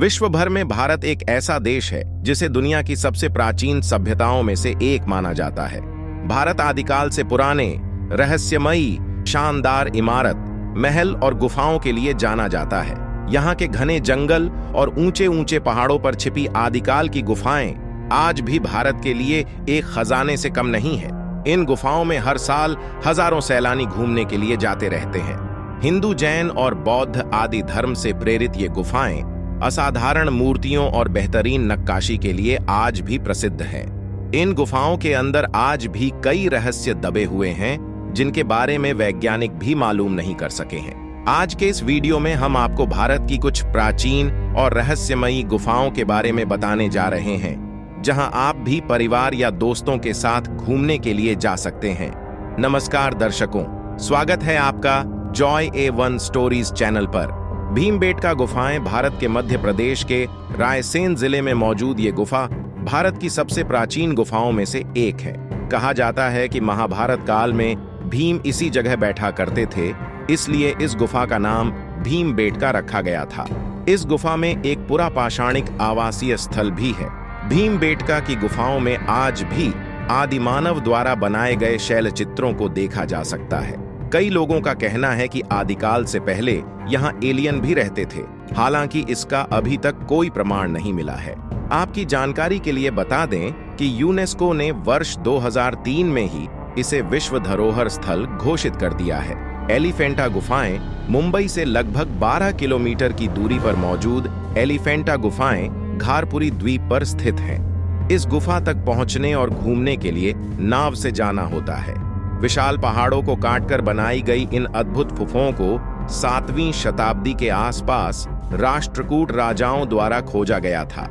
विश्व भर में भारत एक ऐसा देश है जिसे दुनिया की सबसे प्राचीन सभ्यताओं में से एक माना जाता है। भारत आदिकाल से पुराने, रहस्यमयी, शानदार इमारत, महल और गुफाओं के लिए जाना जाता है। यहाँ के घने जंगल और ऊंचे ऊंचे पहाड़ों पर छिपी आदिकाल की गुफाएं आज भी भारत के लिए एक खजाने से कम नहीं है। इन गुफाओं में हर साल हजारों सैलानी घूमने के लिए जाते रहते हैं। हिंदू, जैन और बौद्ध आदि धर्म से प्रेरित ये गुफाएं असाधारण मूर्तियों और बेहतरीन नक्काशी के लिए आज भी प्रसिद्ध हैं। इन गुफाओं के अंदर आज भी कई रहस्य दबे हुए हैं जिनके बारे में वैज्ञानिक भी मालूम नहीं कर सके हैं। आज के इस वीडियो में हम आपको भारत की कुछ प्राचीन और रहस्यमयी गुफाओं के बारे में बताने जा रहे हैं, जहां आप भी परिवार या दोस्तों के साथ घूमने के लिए जा सकते हैं। नमस्कार दर्शकों, स्वागत है आपका जॉय A1 स्टोरीज चैनल पर। भीमबेटका गुफाएं भारत के मध्य प्रदेश के रायसेन जिले में मौजूद ये गुफा भारत की सबसे प्राचीन गुफाओं में से एक है। कहा जाता है कि महाभारत काल में भीम इसी जगह बैठा करते थे, इसलिए इस गुफा का नाम भीमबेटका रखा गया था। इस गुफा में एक पुरापाषाणिक आवासीय स्थल भी है। भीमबेटका की गुफाओं में आज भी आदिमानव द्वारा बनाए गए शैल चित्रों को देखा जा सकता है। कई लोगों का कहना है कि आदिकाल से पहले यहाँ एलियन भी रहते थे, हालांकि इसका अभी तक कोई प्रमाण नहीं मिला है। आपकी जानकारी के लिए बता दें कि यूनेस्को ने वर्ष 2003 में ही इसे विश्व धरोहर स्थल घोषित कर दिया है। एलिफेंटा गुफाएं मुंबई से लगभग 12 किलोमीटर की दूरी पर मौजूद एलिफेंटा गुफाएं घारपुरी द्वीप पर स्थित हैं। इस गुफा तक पहुंचने और घूमने के लिए नाव से जाना होता है। विशाल पहाड़ों को काटकर बनाई गई इन अद्भुत गुफाओं को 7वीं शताब्दी के आसपास राष्ट्रकूट राजाओं द्वारा खोजा गया था,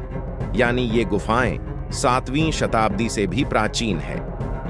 यानी ये गुफाएं 7वीं शताब्दी से भी प्राचीन है।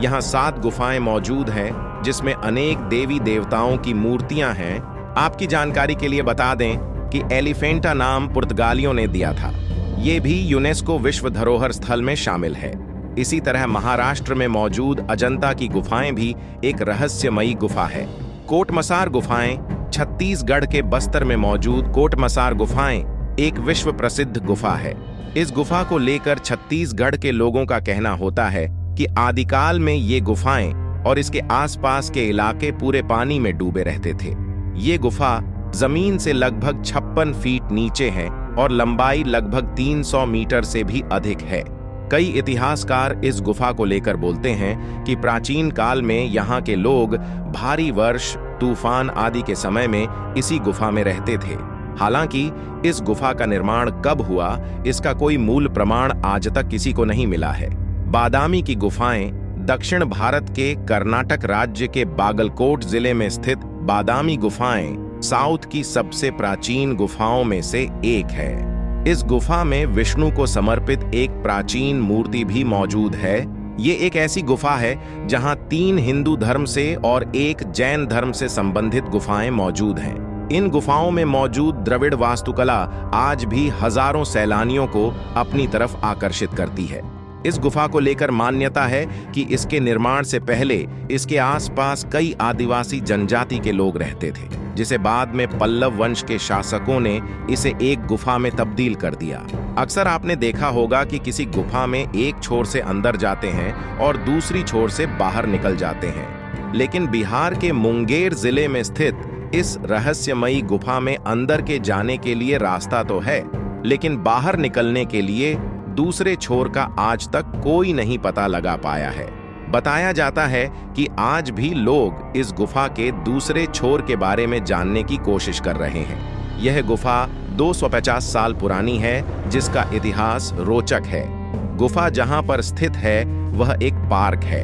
यहाँ 7 गुफाएं मौजूद हैं जिसमें अनेक देवी देवताओं की मूर्तियां हैं। आपकी जानकारी के लिए बता दें कि एलिफेंटा नाम पुर्तगालियों ने दिया था। ये भी यूनेस्को विश्व धरोहर स्थल में शामिल है। इसी तरह महाराष्ट्र में मौजूद अजंता की गुफाएं भी एक रहस्यमयी गुफा है। कोटमसार गुफाएं छत्तीसगढ़ के बस्तर में मौजूद कोटमसार गुफाएं एक विश्व प्रसिद्ध गुफा है। इस गुफा को लेकर छत्तीसगढ़ के लोगों का कहना होता है कि आदिकाल में ये गुफाएं और इसके आसपास के इलाके पूरे पानी में डूबे रहते थे। ये गुफा जमीन से लगभग 56 फीट नीचे है और लंबाई लगभग 300 मीटर से भी अधिक है। कई इतिहासकार इस गुफा को लेकर बोलते हैं कि प्राचीन काल में यहाँ के लोग भारी वर्ष, तूफान आदि के समय में इसी गुफा में रहते थे। हालांकि इस गुफा का निर्माण कब हुआ, इसका कोई मूल प्रमाण आज तक किसी को नहीं मिला है। बादामी की गुफाएं दक्षिण भारत के कर्नाटक राज्य के बागलकोट जिले में स्थित बादामी गुफाएं साउथ की सबसे प्राचीन गुफाओं में से एक है। इस गुफा में विष्णु को समर्पित एक प्राचीन मूर्ति भी मौजूद है। ये एक ऐसी गुफा है जहां 3 हिंदू धर्म से और 1 जैन धर्म से संबंधित गुफाएं मौजूद हैं। इन गुफाओं में मौजूद द्रविड़ वास्तुकला आज भी हजारों सैलानियों को अपनी तरफ आकर्षित करती है। इस गुफा को लेकर मान्यता है कि इसके निर्माण से पहले इसके आसपास कई आदिवासी जनजाति के लोग रहते थे, जिसे बाद में पल्लव वंश के शासकों ने इसे एक गुफा में तब्दील कर दिया। अक्सर आपने देखा होगा कि किसी गुफा में एक छोर से अंदर जाते हैं और दूसरी छोर से बाहर निकल जाते हैं, लेकिन बिहार के मुंगेर जिले में स्थित इस रहस्यमयी गुफा में अंदर के जाने के लिए रास्ता तो है, लेकिन बाहर निकलने के लिए दूसरे छोर का आज तक कोई नहीं पता लगा पाया है। बताया जाता है कि आज भी लोग इस गुफा के दूसरे छोर के बारे में जानने की कोशिश कर रहे हैं। यह गुफा 250 साल पुरानी है, जिसका इतिहास रोचक है। गुफा जहां पर स्थित है वह एक पार्क है।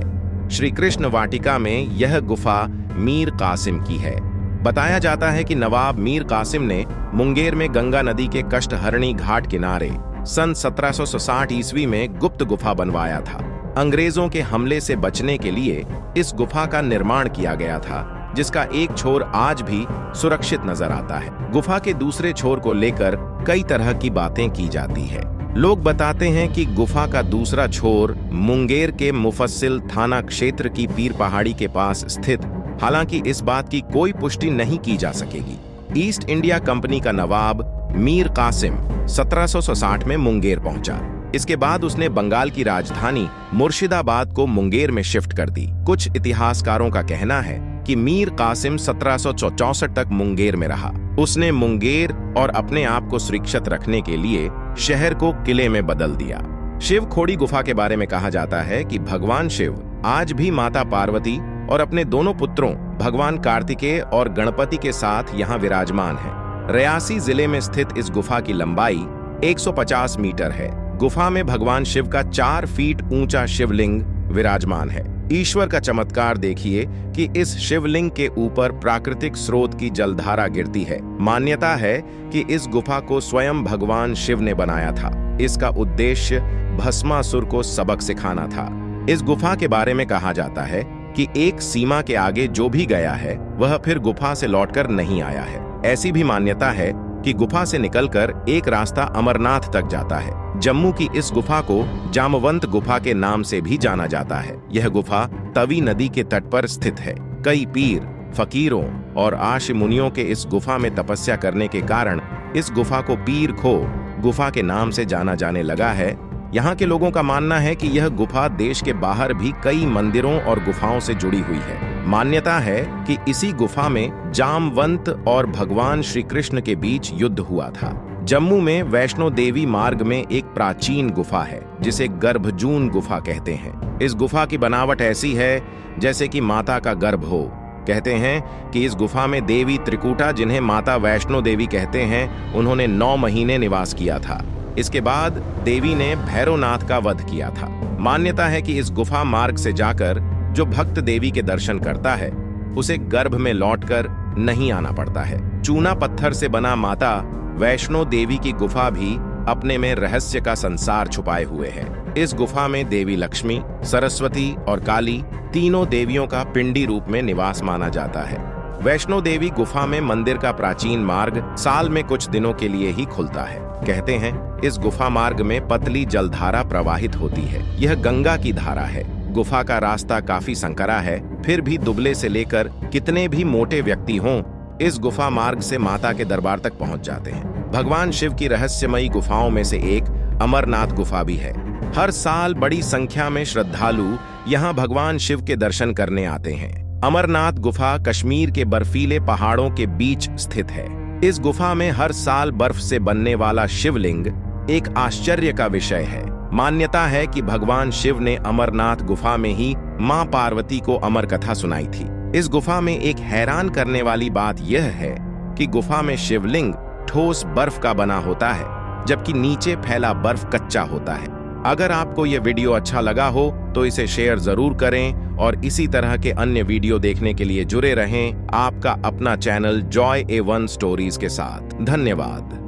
श्री कृष्ण वाटिका में यह गुफा मीर कासिम की है। बताया जाता है कि नवाब मीर कासिम ने मुंगेर में गंगा नदी के कष्टहरणी घाट किनारे सन 1760 ईस्वी में गुप्त गुफा बनवाया था। अंग्रेजों के हमले से बचने के लिए इस गुफा का निर्माण किया गया था, जिसका एक छोर आज भी सुरक्षित नजर आता है। गुफा के दूसरे छोर को लेकर कई तरह की बातें की जाती है। लोग बताते हैं कि गुफा का दूसरा छोर मुंगेर के मुफस्सिल थाना क्षेत्र की पीर पहाड़ी के पास स्थित, हालांकि इस बात की कोई पुष्टि नहीं की जा सकेगी। ईस्ट इंडिया कंपनी का नवाब मीर कासिम 1760 में मुंगेर पहुंचा। इसके बाद उसने बंगाल की राजधानी मुर्शिदाबाद को मुंगेर में शिफ्ट कर दी। कुछ इतिहासकारों का कहना है कि मीर कासिम 1764 तक मुंगेर में रहा। उसने मुंगेर और अपने आप को सुरक्षित रखने के लिए शहर को किले में बदल दिया। शिव खोड़ी गुफा के बारे में कहा जाता है कि भगवान शिव आज भी माता पार्वती और अपने दोनों पुत्रों भगवान कार्तिकेय और गणपति के साथ यहाँ विराजमान है। रियासी जिले में स्थित इस गुफा की लंबाई 150 मीटर है। गुफा में भगवान शिव का 4 फीट ऊंचा शिवलिंग विराजमान है। ईश्वर का चमत्कार देखिए कि इस शिवलिंग के ऊपर प्राकृतिक स्रोत की जलधारा गिरती है। मान्यता है कि इस गुफा को स्वयं भगवान शिव ने बनाया था। इसका उद्देश्य भस्मासुर को सबक सिखाना था। इस गुफा के बारे में कहा जाता है कि एक सीमा के आगे जो भी गया है वह फिर गुफा से लौटकर नहीं आया है। ऐसी भी मान्यता है कि गुफा से निकलकर एक रास्ता अमरनाथ तक जाता है। जम्मू की इस गुफा को जामवंत गुफा के नाम से भी जाना जाता है। यह गुफा तवी नदी के तट पर स्थित है। कई पीर, फकीरों और आश मुनियों के इस गुफा में तपस्या करने के कारण इस गुफा को पीर खो गुफा के नाम से जाना जाने लगा है। यहाँ के लोगों का मानना है कि यह गुफा देश के बाहर भी कई मंदिरों और गुफाओं से जुड़ी हुई है। मान्यता है कि इसी गुफा में जामवंत और भगवान श्री कृष्ण के बीच युद्ध हुआ था। जम्मू में वैष्णो देवी मार्ग में एक प्राचीन गुफा है जिसे गर्भजून गुफा कहते हैं। इस गुफा की बनावट ऐसी है जैसे कि माता का गर्भ हो। कहते हैं कि इस गुफा में देवी त्रिकूटा, जिन्हें माता वैष्णो देवी कहते हैं, उन्होंने 9 महीने निवास किया था। इसके बाद देवी ने भैरवनाथ का वध किया था। मान्यता है कि इस गुफा मार्ग से जाकर जो भक्त देवी के दर्शन करता है उसे गर्भ में लौटकर नहीं आना पड़ता है। चूना पत्थर से बना माता वैष्णो देवी की गुफा भी अपने में रहस्य का संसार छुपाए हुए है। इस गुफा में देवी लक्ष्मी, सरस्वती और काली तीनों देवियों का पिंडी रूप में निवास माना जाता है। वैष्णो देवी गुफा में मंदिर का प्राचीन मार्ग साल में कुछ दिनों के लिए ही खुलता है। कहते हैं इस गुफा मार्ग में पतली जलधारा प्रवाहित होती है। यह गंगा की धारा है। गुफा का रास्ता काफी संकरा है, फिर भी दुबले से लेकर कितने भी मोटे व्यक्ति हों, इस गुफा मार्ग से माता के दरबार तक पहुंच जाते हैं। भगवान शिव की रहस्यमयी गुफाओं में से एक अमरनाथ गुफा भी है। हर साल बड़ी संख्या में श्रद्धालु यहाँ भगवान शिव के दर्शन करने आते हैं। अमरनाथ गुफा कश्मीर के बर्फीले पहाड़ों के बीच स्थित है। इस गुफा में हर साल बर्फ से बनने वाला शिवलिंग एक आश्चर्य का विषय है। मान्यता है कि भगवान शिव ने अमरनाथ गुफा में ही मां पार्वती को अमर कथा सुनाई थी। इस गुफा में एक हैरान करने वाली बात यह है कि गुफा में शिवलिंग ठोस बर्फ का बना होता है, जबकि नीचे फैला बर्फ कच्चा होता है। अगर आपको यह वीडियो अच्छा लगा हो तो इसे शेयर जरूर करें और इसी तरह के अन्य वीडियो देखने के लिए जुड़े रहें आपका अपना चैनल जॉय A1 स्टोरीज के साथ। धन्यवाद।